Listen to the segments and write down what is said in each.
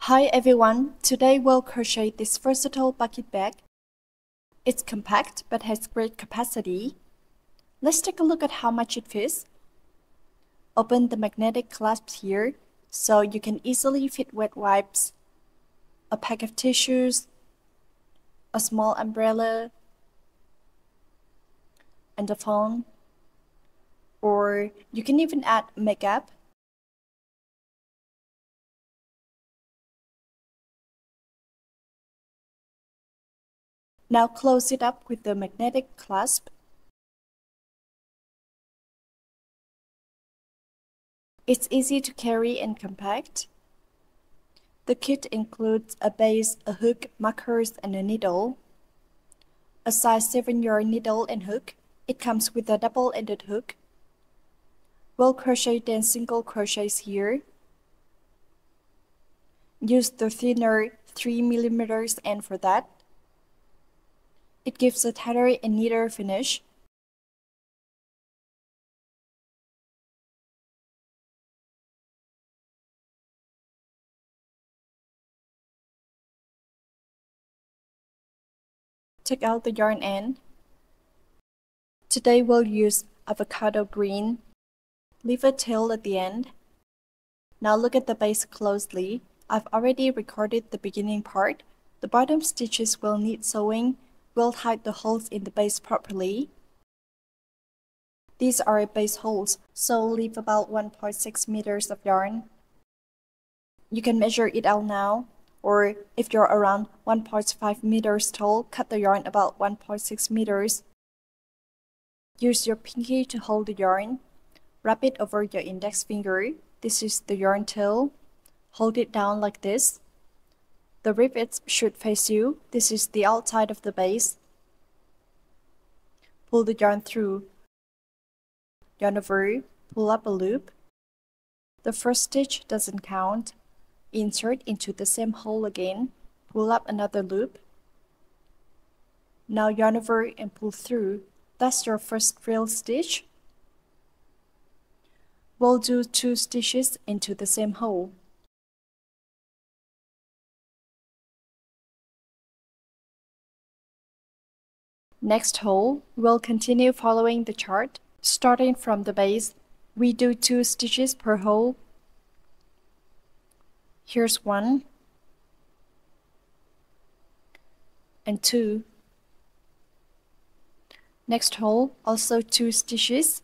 Hi everyone, today we'll crochet this versatile bucket bag. It's compact but has great capacity. Let's take a look at how much it fits. Open the magnetic clasps here so you can easily fit wet wipes, a pack of tissues, a small umbrella, and a phone. Or you can even add makeup. Now close it up with the magnetic clasp. It's easy to carry and compact. The kit includes a base, a hook, markers, and a needle. A size 7-yard needle and hook. It comes with a double-ended hook. We'll crochet 10 single crochets here. Use the thinner 3mm end for that. It gives a tighter and neater finish. Take out the yarn end. Today we'll use avocado green. Leave a tail at the end. Now look at the base closely. I've already recorded the beginning part. The bottom stitches will need sewing. We'll hide the holes in the base properly. These are base holes, so leave about 1.6 meters of yarn. You can measure it out now, or if you're around 1.5 meters tall, cut the yarn about 1.6 meters. Use your pinky to hold the yarn. Wrap it over your index finger. This is the yarn tail. Hold it down like this. The rivets should face you. This is the outside of the base. Pull the yarn through. Yarn over, pull up a loop. The first stitch doesn't count. Insert into the same hole again. Pull up another loop. Now yarn over and pull through. That's your first frill stitch. We'll do 2 stitches into the same hole. Next hole, we'll continue following the chart. Starting from the base, we do 2 stitches per hole. Here's 1 and 2. Next hole, also 2 stitches.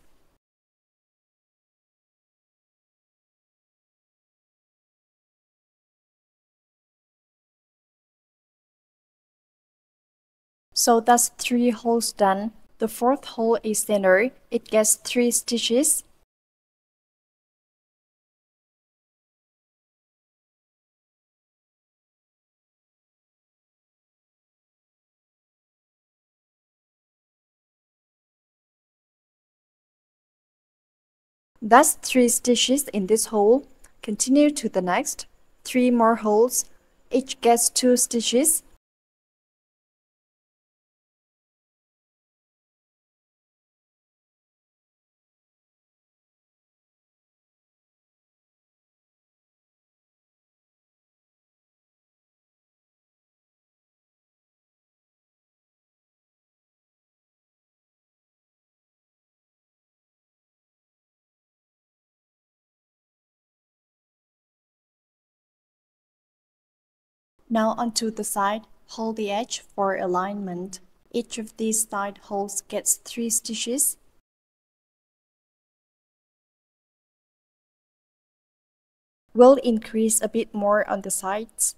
So that's 3 holes done. The 4th hole is thinner. It gets 3 stitches. That's 3 stitches in this hole. Continue to the next. 3 more holes. Each gets 2 stitches. Now onto the side, hold the edge for alignment. Each of these side holes gets 3 stitches. We'll increase a bit more on the sides.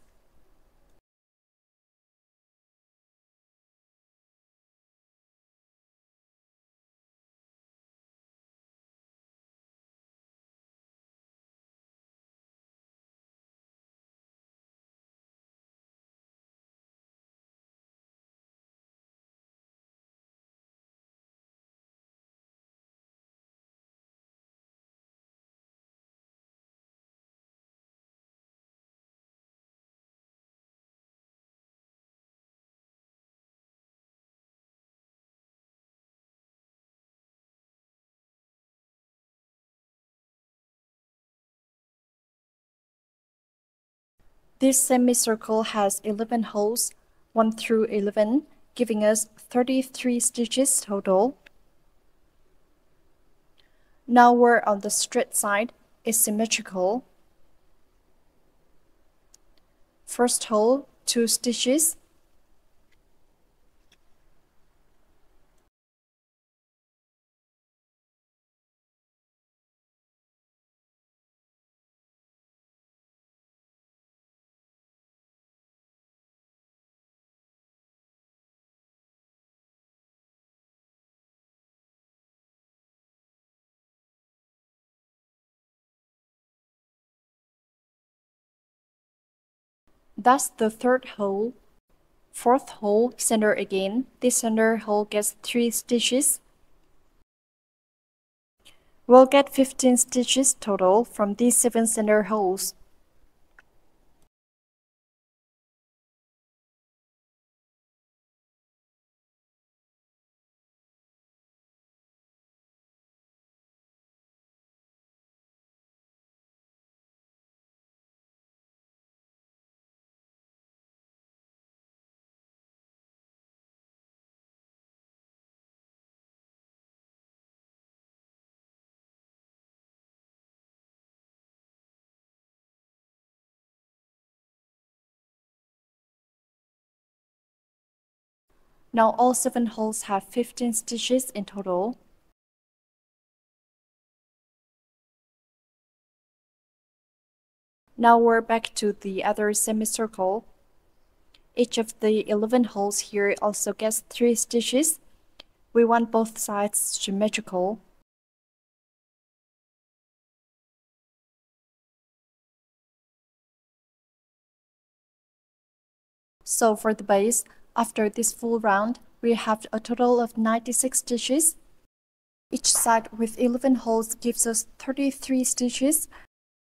This semicircle has 11 holes, 1 through 11, giving us 33 stitches total. Now we're on the straight side is symmetrical. First hole, 2 stitches. That's the third hole. Fourth hole, center again. This center hole gets 3 stitches. We'll get 15 stitches total from these 7 center holes. Now all 7 holes have 15 stitches in total. Now we're back to the other semicircle. Each of the 11 holes here also gets 3 stitches. We want both sides symmetrical. So for the base, after this full round, we have a total of 96 stitches. Each side with 11 holes gives us 33 stitches.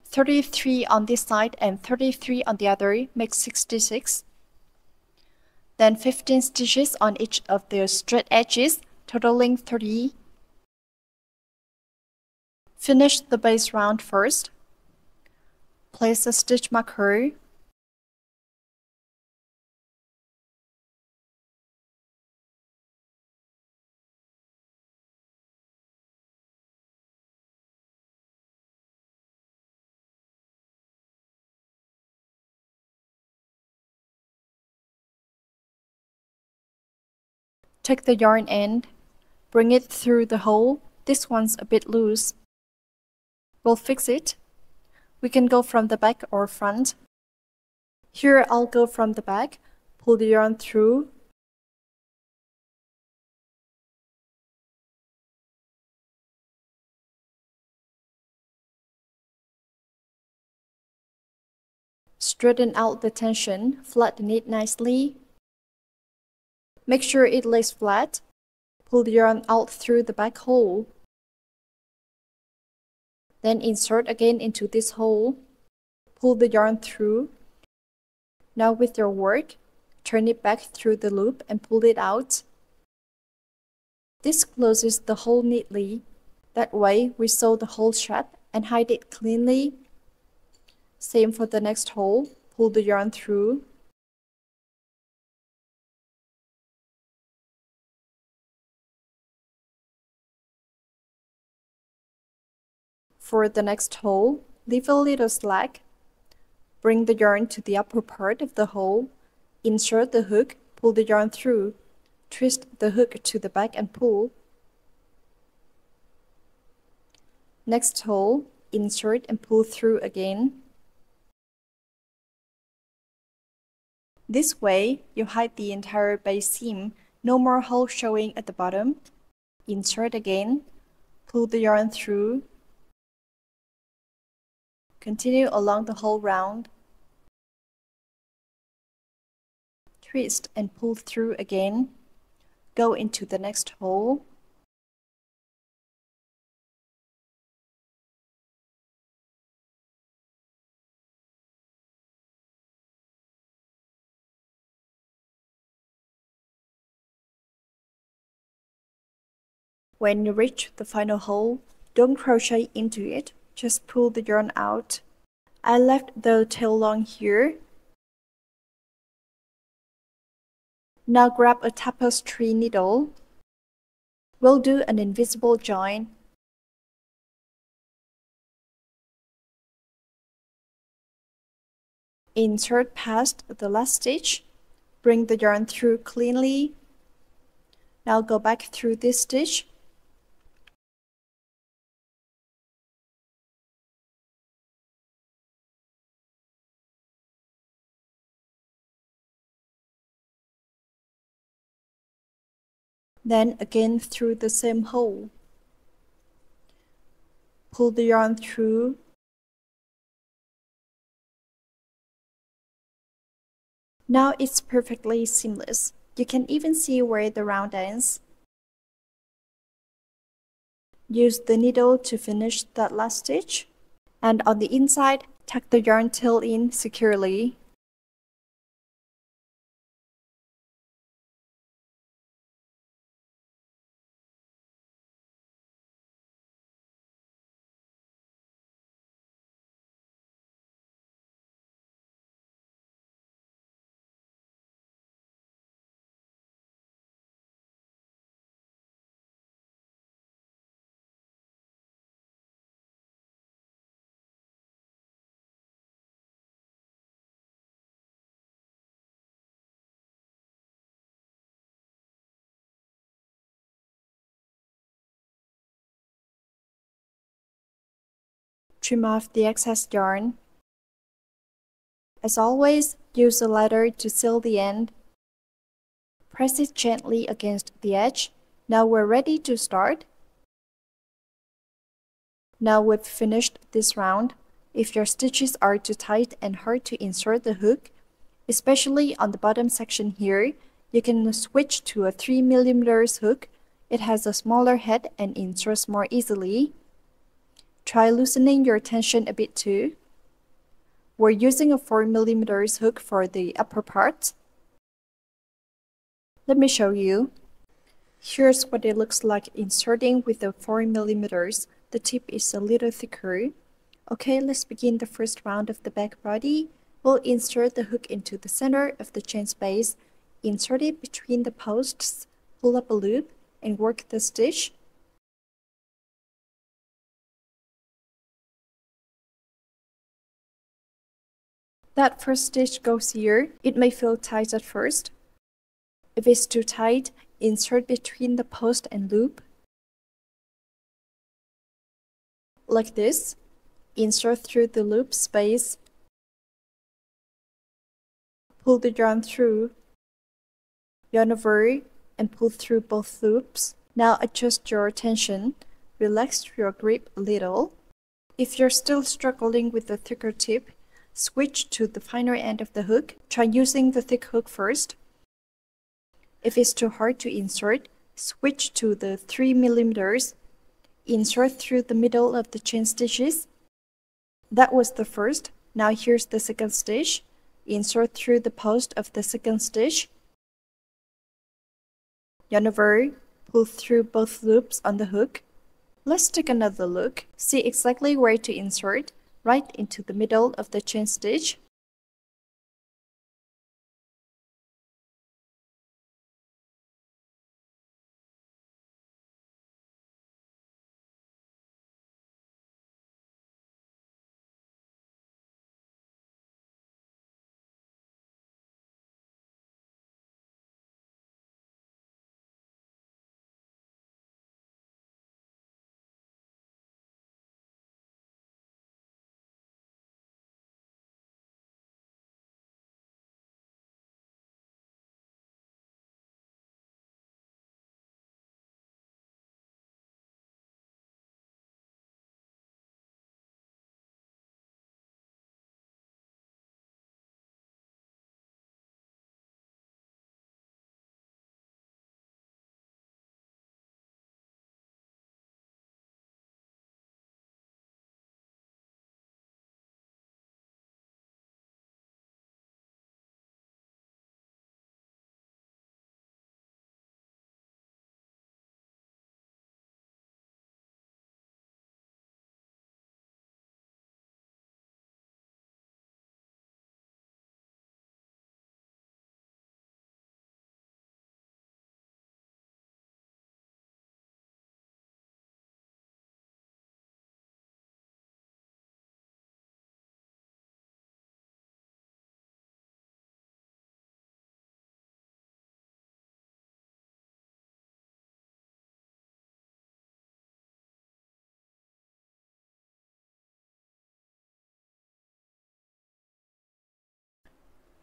33 on this side and 33 on the other makes 66. Then 15 stitches on each of the straight edges, totaling 30. Finish the base round first. Place a stitch marker. Take the yarn end, bring it through the hole. This one's a bit loose. We'll fix it. We can go from the back or front. Here I'll go from the back. Pull the yarn through. Straighten out the tension, flatten it nicely. Make sure it lays flat. Pull the yarn out through the back hole. Then insert again into this hole. Pull the yarn through. Now with your work, turn it back through the loop and pull it out. This closes the hole neatly. That way we sew the hole shut and hide it cleanly. Same for the next hole. Pull the yarn through. For the next hole, leave a little slack. Bring the yarn to the upper part of the hole. Insert the hook, pull the yarn through. Twist the hook to the back and pull. Next hole, insert and pull through again. This way, you hide the entire base seam. No more hole showing at the bottom. Insert again. Pull the yarn through. Continue along the whole round. Twist and pull through again. Go into the next hole. When you reach the final hole, don't crochet into it, just pull the yarn out. I left the tail long here. Now grab a tapestry needle. We'll do an invisible join. Insert past the last stitch. Bring the yarn through cleanly. Now go back through this stitch. Then again through the same hole. Pull the yarn through. Now it's perfectly seamless. You can even see where the round ends. Use the needle to finish that last stitch. And on the inside, tuck the yarn tail in securely. Trim off the excess yarn. As always, use a letter to seal the end. Press it gently against the edge. Now we're ready to start. Now we've finished this round. If your stitches are too tight and hard to insert the hook, especially on the bottom section here, you can switch to a 3mm hook. It has a smaller head and inserts more easily. Try loosening your tension a bit too. We're using a 4mm hook for the upper part. Let me show you. Here's what it looks like inserting with the 4mm. The tip is a little thicker. Okay, let's begin the first round of the back body. We'll insert the hook into the center of the chain space, insert it between the posts, pull up a loop, and work the stitch. That first stitch goes here. It may feel tight at first. If it's too tight, insert between the post and loop. Like this. Insert through the loop space. Pull the yarn through. Yarn over and pull through both loops. Now adjust your tension. Relax your grip a little. If you're still struggling with the thicker tip, switch to the finer end of the hook. Try using the thick hook first. If it's too hard to insert, switch to the 3mm. Insert through the middle of the chain stitches. That was the first. Now here's the second stitch. Insert through the post of the second stitch. Yarn over, pull through both loops on the hook. Let's take another look. See exactly where to insert, right into the middle of the chain stitch.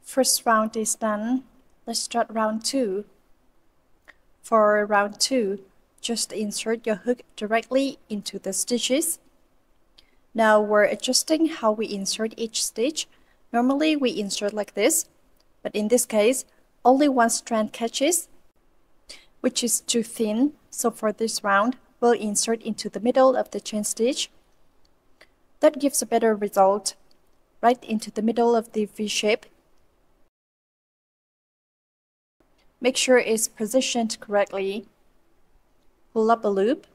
First round is done. Let's start round 2. For round 2, just insert your hook directly into the stitches. Now we're adjusting how we insert each stitch. Normally we insert like this, but in this case, only one strand catches, which is too thin. So for this round, we'll insert into the middle of the chain stitch. That gives a better result, right into the middle of the V shape. Make sure it's positioned correctly. Pull up a loop,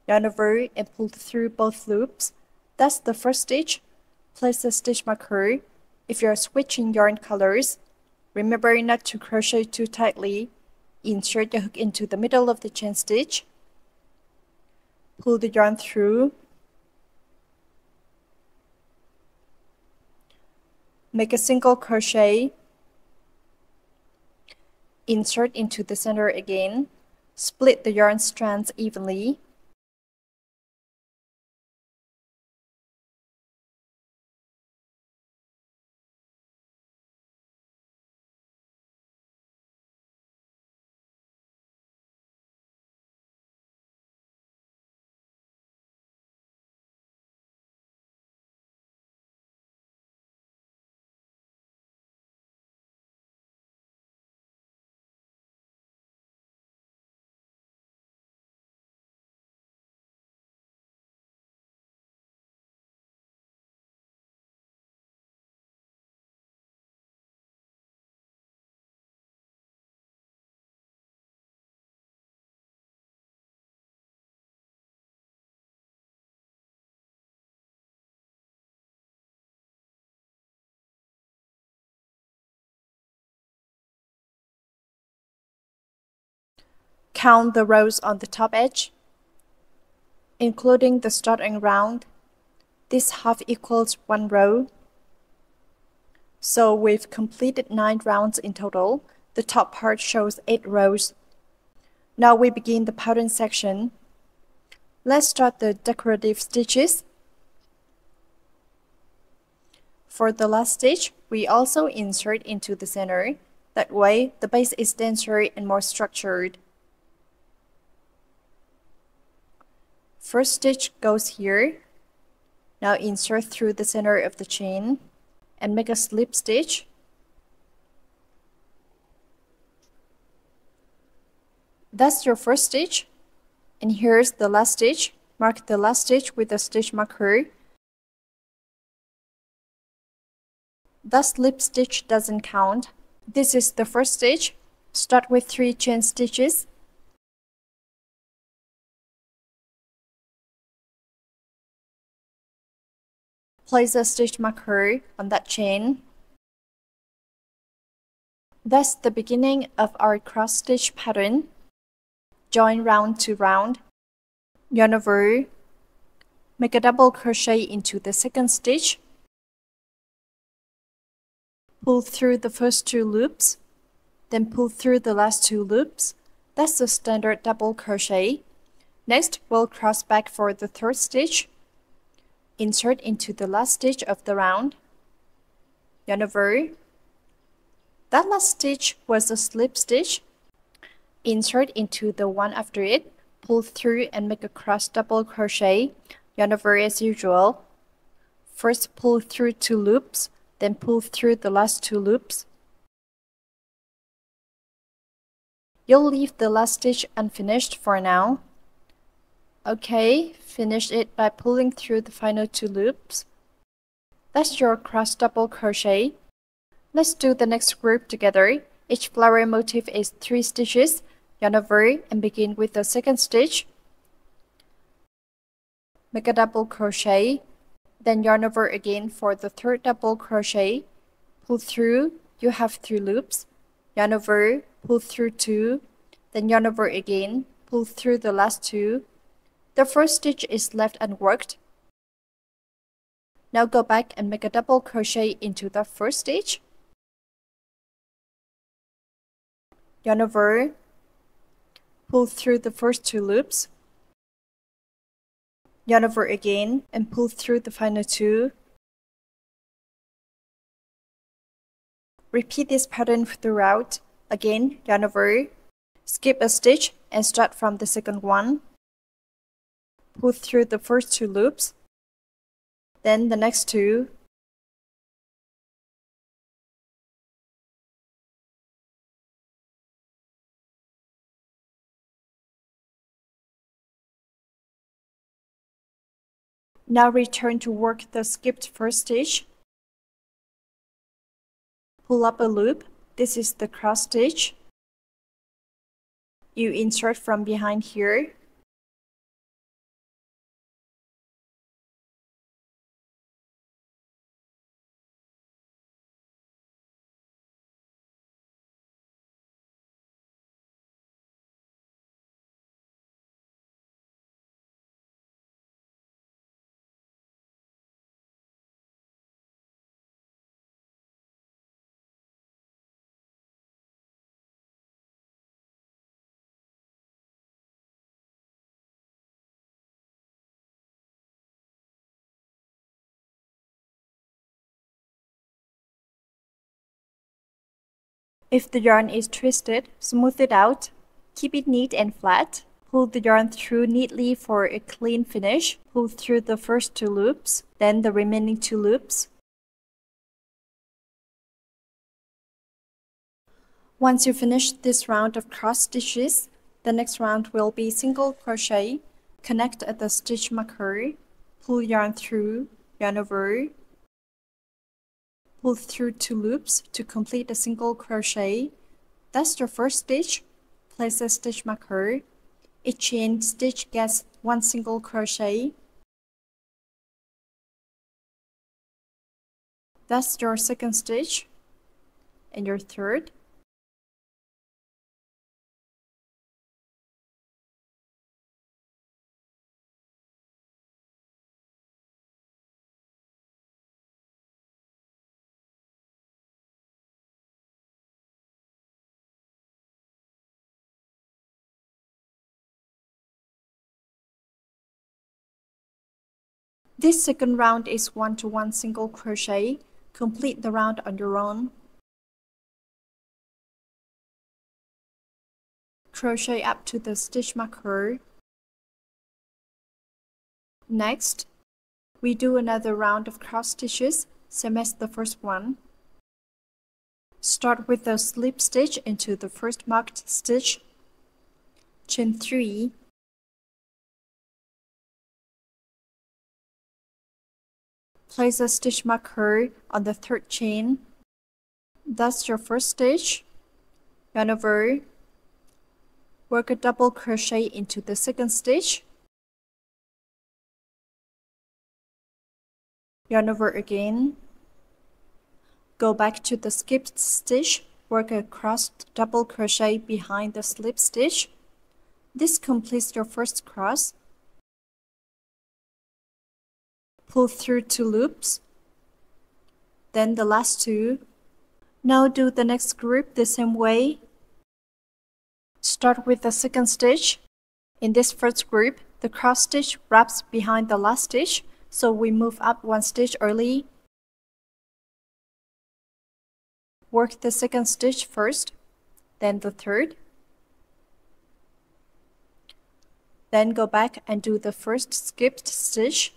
yarn over and pull through both loops. That's the first stitch. Place a stitch marker. If you're switching yarn colors, remember not to crochet too tightly. Insert your hook into the middle of the chain stitch. Pull the yarn through. Make a single crochet. Insert into the center again. Split the yarn strands evenly. Count the rows on the top edge, including the starting round. This half equals 1 row. So we've completed 9 rounds in total. The top part shows 8 rows. Now we begin the pattern section. Let's start the decorative stitches. For the last stitch, we also insert into the center. That way, the base is denser and more structured. First stitch goes here. Now insert through the center of the chain and make a slip stitch. That's your first stitch. And here's the last stitch. Mark the last stitch with a stitch marker. That slip stitch doesn't count. This is the first stitch. Start with 3 chain stitches. Place a stitch marker on that chain. That's the beginning of our cross stitch pattern. Join round to round. Yarn over. Make a double crochet into the second stitch. Pull through the first 2 loops, then pull through the last 2 loops. That's the standard double crochet. Next, we'll cross back for the third stitch. Insert into the last stitch of the round. Yarn over. That last stitch was a slip stitch. Insert into the one after it, pull through and make a cross double crochet. Yarn over as usual. First pull through 2 loops, then pull through the last 2 loops. You'll leave the last stitch unfinished for now. Okay, finish it by pulling through the final 2 loops. That's your cross double crochet. Let's do the next group together. Each flower motif is 3 stitches. Yarn over and begin with the second stitch. Make a double crochet. Then yarn over again for the third double crochet. Pull through, you have 3 loops. Yarn over, pull through 2. Then yarn over again, pull through the last 2. The first stitch is left unworked. Now go back and make a double crochet into the first stitch. Yarn over, pull through the first 2 loops. Yarn over again and pull through the final 2. Repeat this pattern throughout. Again, yarn over, skip a stitch and start from the second one. Pull through the first 2 loops, then the next 2, now return to work the skipped first stitch. Pull up a loop. This is the cross stitch. You insert from behind here. If the yarn is twisted, smooth it out. Keep it neat and flat. Pull the yarn through neatly for a clean finish. Pull through the first 2 loops, then the remaining 2 loops. Once you finish this round of cross stitches, the next round will be single crochet. Connect at the stitch marker. Pull yarn through, yarn over. Pull through 2 loops to complete a single crochet. That's your first stitch. Place a stitch marker. Each chain stitch gets 1 single crochet. That's your second stitch and your third. This second round is 1-to-1 single crochet. Complete the round on your own. Crochet up to the stitch marker. Next, we do another round of cross stitches, same as the first one. Start with a slip stitch into the first marked stitch. Chain 3. Place a stitch marker on the third chain. That's your first stitch. Yarn over. Work a double crochet into the second stitch. Yarn over again. Go back to the skipped stitch. Work a crossed double crochet behind the slip stitch. This completes your first cross. Pull through 2 loops, then the last 2. Now do the next group the same way. Start with the second stitch. In this first group, the cross stitch wraps behind the last stitch, so we move up 1 stitch early. Work the second stitch first, then the third. Then go back and do the first skipped stitch.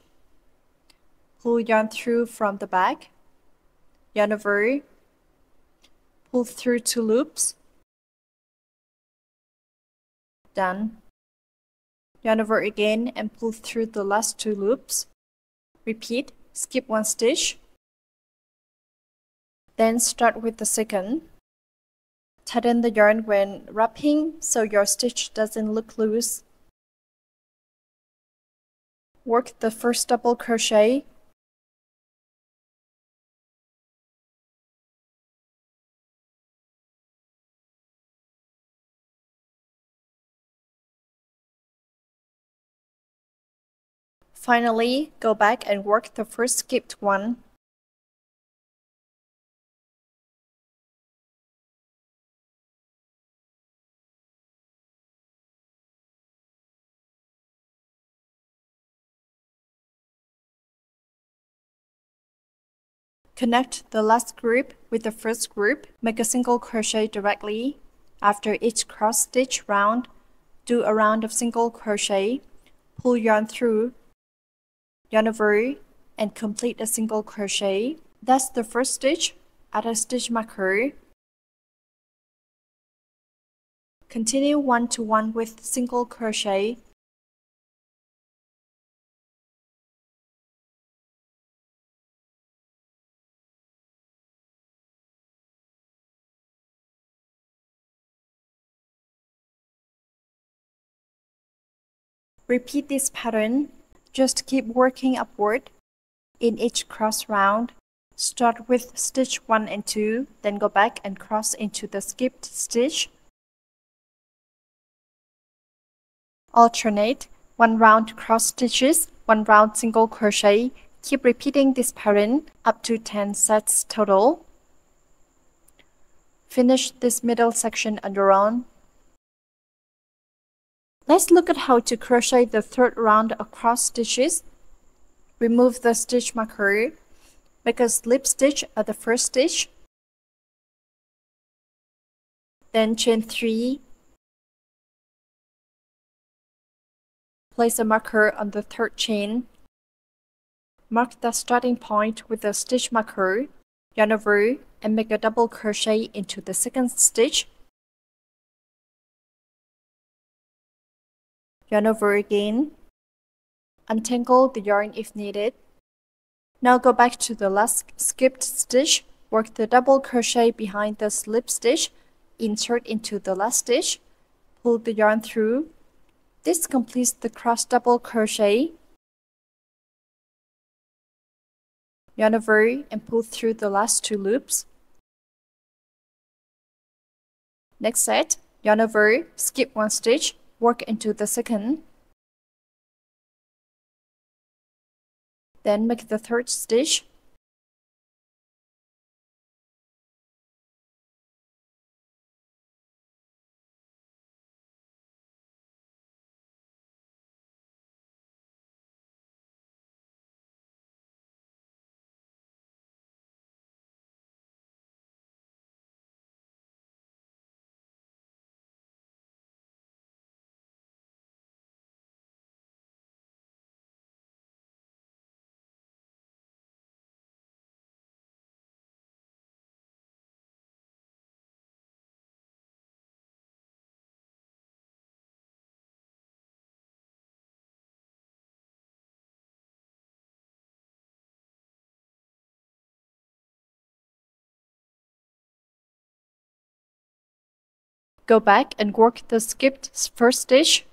Pull yarn through from the back, yarn over, pull through 2 loops, done. Yarn over again and pull through the last 2 loops. Repeat, skip 1 stitch. Then start with the second. Tighten the yarn when wrapping so your stitch doesn't look loose. Work the first double crochet. Finally, go back and work the first skipped one. Connect the last group with the first group, make a single crochet directly. After each cross stitch round, do a round of single crochet, pull yarn through, yarn over, and complete a single crochet. That's the first stitch. Add a stitch marker. Continue one-to-one with single crochet. Repeat this pattern. Just keep working upward. In each cross round, start with stitch 1 and 2, then go back and cross into the skipped stitch. Alternate 1 round cross stitches, 1 round single crochet. Keep repeating this pattern up to 10 sets total. Finish this middle section on your own. Let's look at how to crochet the third round of cross stitches. Remove the stitch marker. Make a slip stitch at the first stitch. Then chain 3. Place a marker on the third chain. Mark the starting point with a stitch marker, yarn over, and make a double crochet into the second stitch. Yarn over again. Untangle the yarn if needed. Now go back to the last skipped stitch, work the double crochet behind the slip stitch, insert into the last stitch, pull the yarn through. This completes the cross double crochet. Yarn over and pull through the last 2 loops. Next set, yarn over, skip 1 stitch, work into the second. Then make the third stitch. Go back and work the skipped first stitch.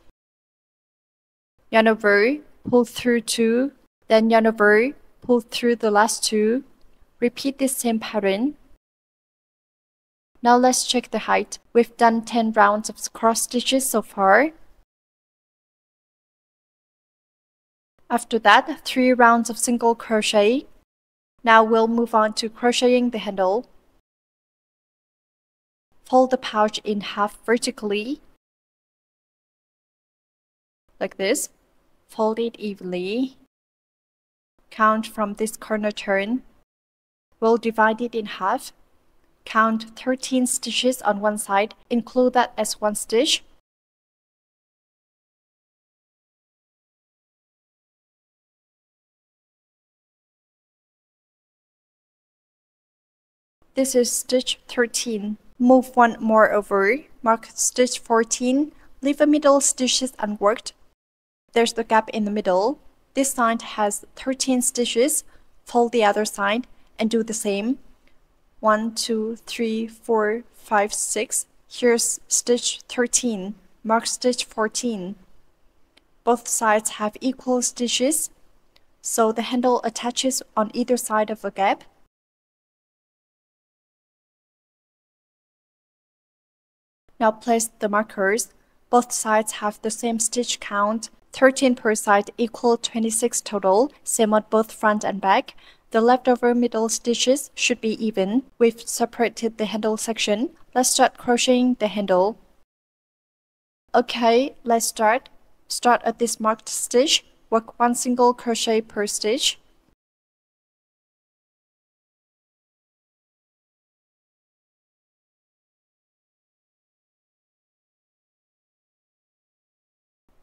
Yarn over, pull through 2, then yarn over, pull through the last 2. Repeat this same pattern. Now let's check the height. We've done 10 rounds of cross stitches so far. After that, 3 rounds of single crochet. Now we'll move on to crocheting the handle. Fold the pouch in half vertically, like this. Fold it evenly. Count from this corner turn. We'll divide it in half. Count 13 stitches on one side, include that as 1 stitch. This is stitch 13. Move 1 more over, mark stitch 14, leave the middle stitches unworked. There's the gap in the middle. This side has 13 stitches. Fold the other side and do the same. 1, 2, 3, 4, 5, 6. Here's stitch 13. Mark stitch 14. Both sides have equal stitches, so the handle attaches on either side of the gap. Now place the markers. Both sides have the same stitch count, 13 per side equal 26 total, same on both front and back. The leftover middle stitches should be even. We've separated the handle section. Let's start crocheting the handle. Okay, let's start. Start at this marked stitch. Work 1 single crochet per stitch.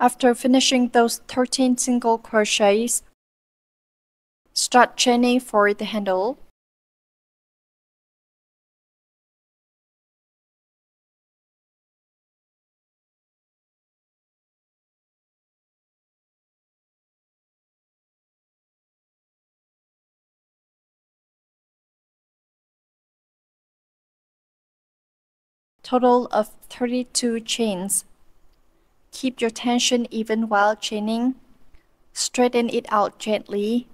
After finishing those 13 single crochets, start chaining for the handle. Total of 32 chains. Keep your tension even while chaining. Straighten it out gently.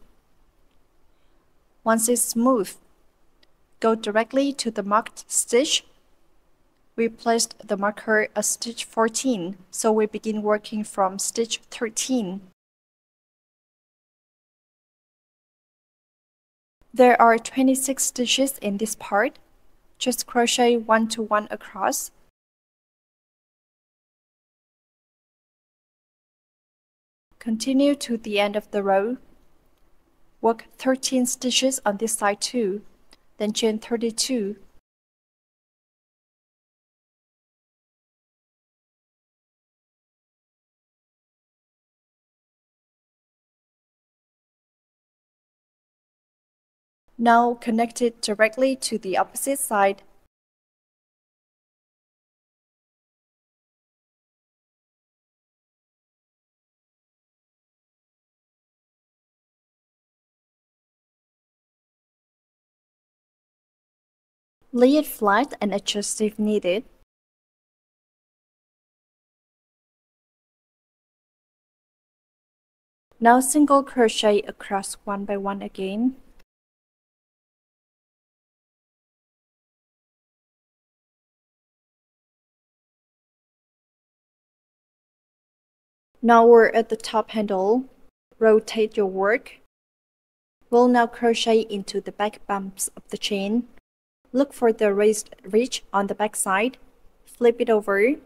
Once it's smooth, go directly to the marked stitch. We placed the marker at stitch 14, so we begin working from stitch 13. There are 26 stitches in this part. Just crochet 1 to 1 across. Continue to the end of the row. Work 13 stitches on this side too, then chain 32. Now connect it directly to the opposite side. Lay it flat and adjust if needed. Now single crochet across one by one again. Now we're at the top handle. Rotate your work. We'll now crochet into the back bumps of the chain. Look for the raised ridge on the back side. Flip it over.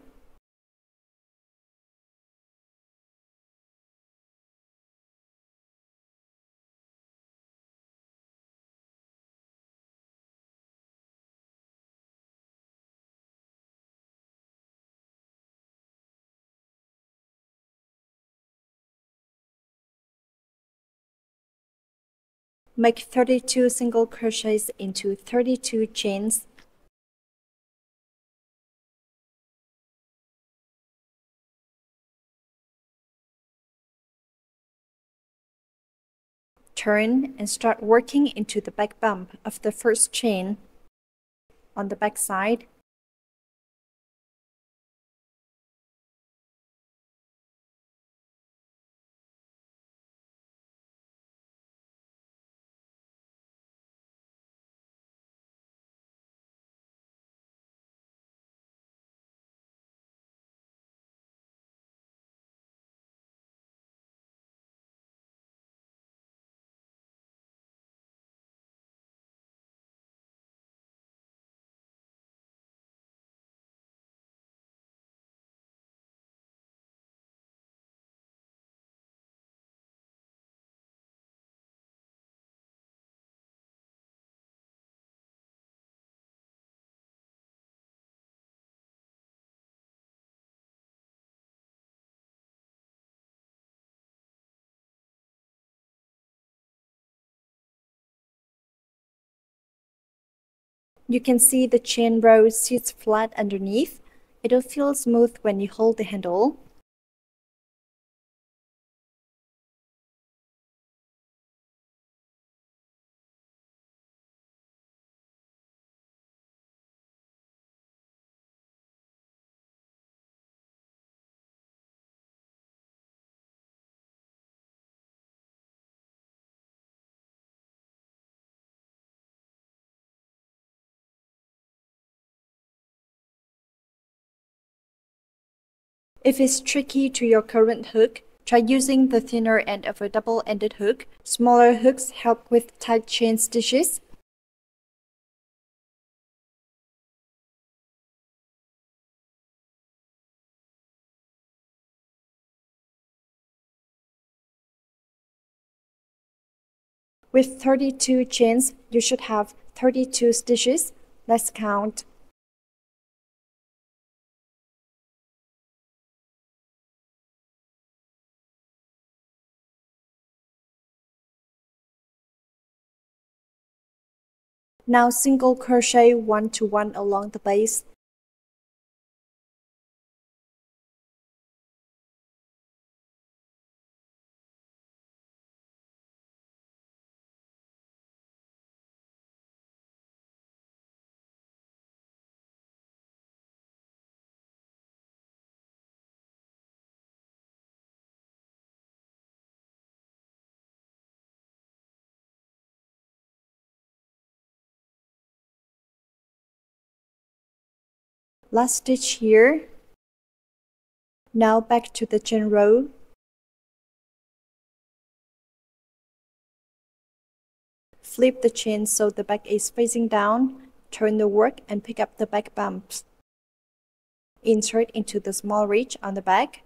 Make 32 single crochets into 32 chains. Turn and start working into the back bump of the first chain. On the back side, you can see the chain row sits flat underneath. It'll feel smooth when you hold the handle. If it's tricky to your current hook, try using the thinner end of a double-ended hook. Smaller hooks help with tight chain stitches. With 32 chains, you should have 32 stitches. Let's count. Now single crochet 1 to 1 along the base. Last stitch here. Now back to the chain row. Flip the chain so the back is facing down, turn the work and pick up the back bumps. Insert into the small ridge on the back.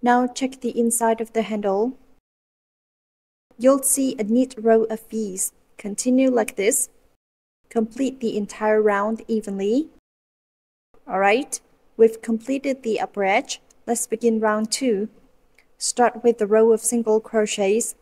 Now check the inside of the handle. You'll see a neat row of V's. Continue like this. Complete the entire round evenly. Alright, we've completed the upper edge. Let's begin round 2. Start with the row of single crochets.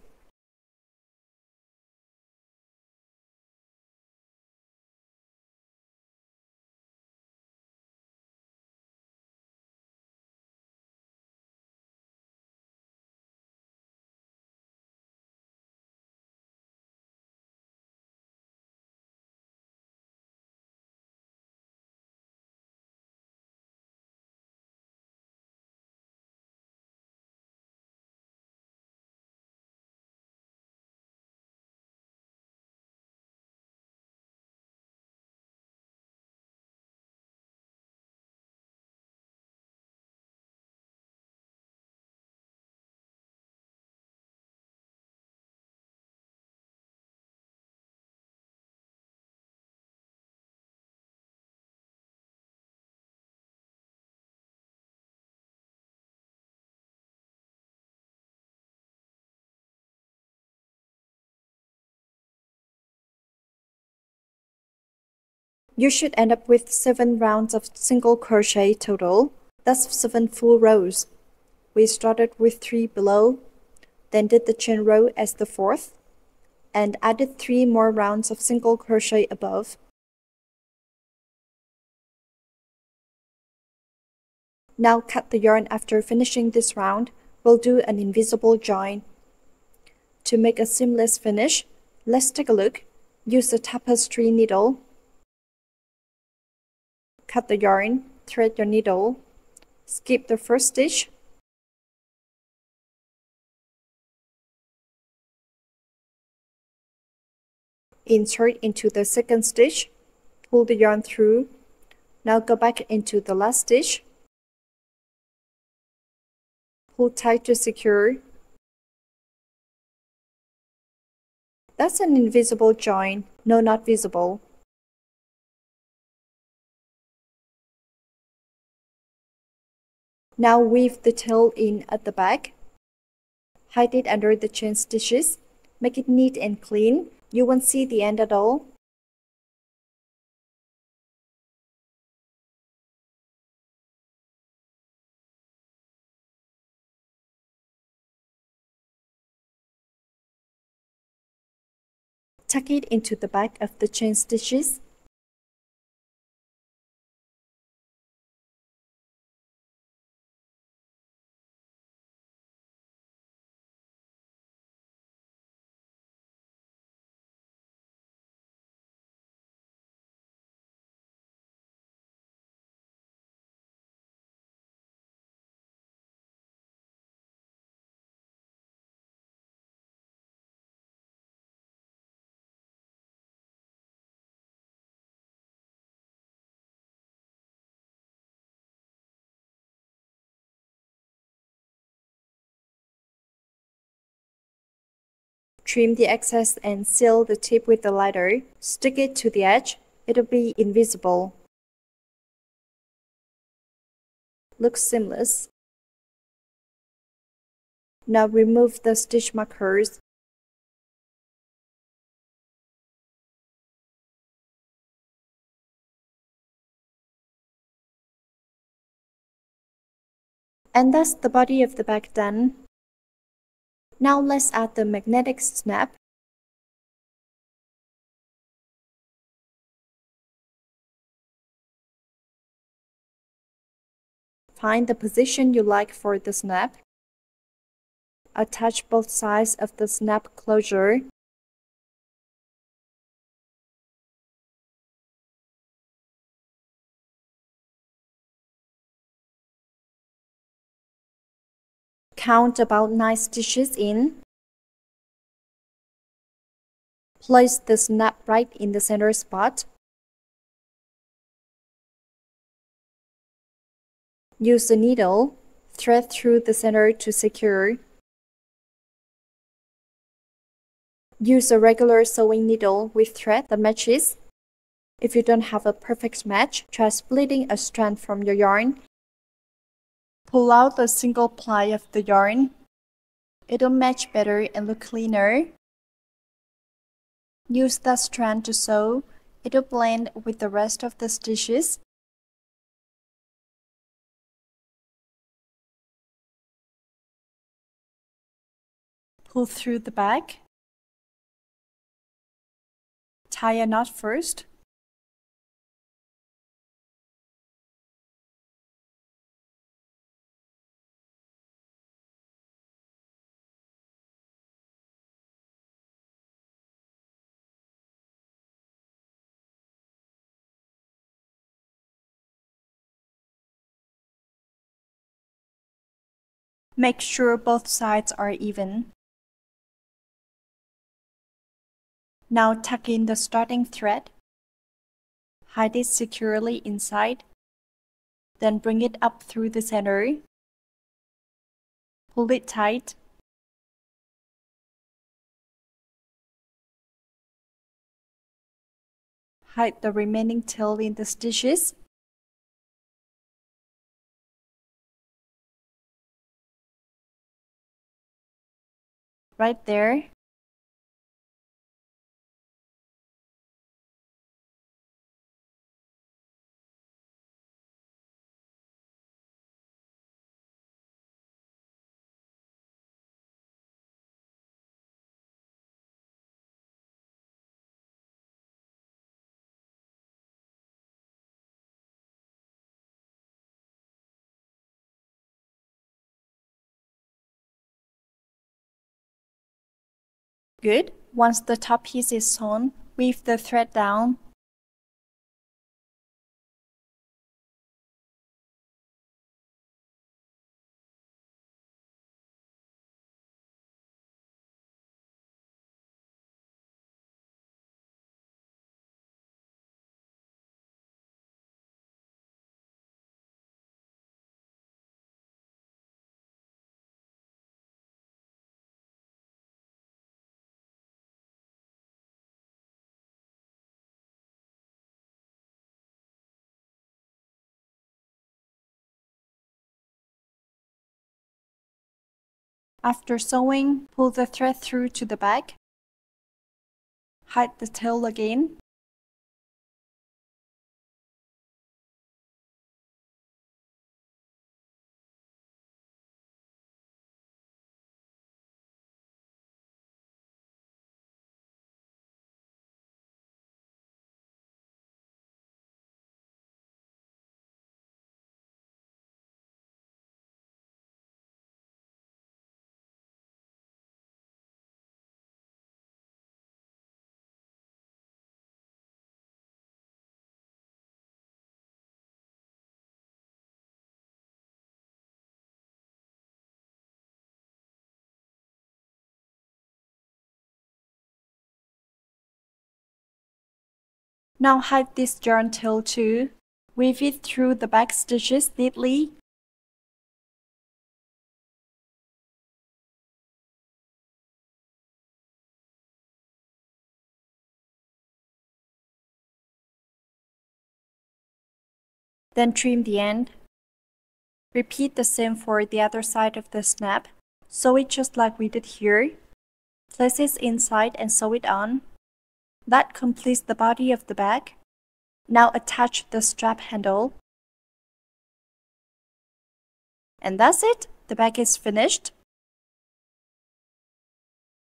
You should end up with 7 rounds of single crochet total. That's 7 full rows. We started with 3 below, then did the chain row as the 4th, and added 3 more rounds of single crochet above. Now cut the yarn after finishing this round. We'll do an invisible join. To make a seamless finish, let's take a look. Use a tapestry needle. Cut the yarn, thread your needle, skip the first stitch, insert into the second stitch, pull the yarn through. Now go back into the last stitch, pull tight to secure. That's an invisible join, no, not visible. Now weave the tail in at the back. Hide it under the chain stitches. Make it neat and clean. You won't see the end at all. Tuck it into the back of the chain stitches. Trim the excess and seal the tip with the lighter. Stick it to the edge. It'll be invisible. Looks seamless. Now remove the stitch markers. And that's the body of the bag done. Now let's add the magnetic snap. Find the position you like for the snap. Attach both sides of the snap closure. Count about 9 stitches in. Place the snap right in the center spot. Use the needle. Thread through the center to secure. Use a regular sewing needle with thread that matches. If you don't have a perfect match, try splitting a strand from your yarn. Pull out a single ply of the yarn. It'll match better and look cleaner. Use that strand to sew. It'll blend with the rest of the stitches. Pull through the bag. Tie a knot first. Make sure both sides are even. Now tuck in the starting thread. Hide it securely inside. Then bring it up through the center. Pull it tight. Hide the remaining tail in the stitches. Right there. Good. Once the top piece is sewn, weave the thread down. After sewing, pull the thread through to the back. Hide the tail again. Now hide this yarn tail too. Weave it through the back stitches neatly. Then trim the end. Repeat the same for the other side of the snap. Sew it just like we did here. Place it inside and sew it on. That completes the body of the bag. Now attach the strap handle. And that's it. The bag is finished.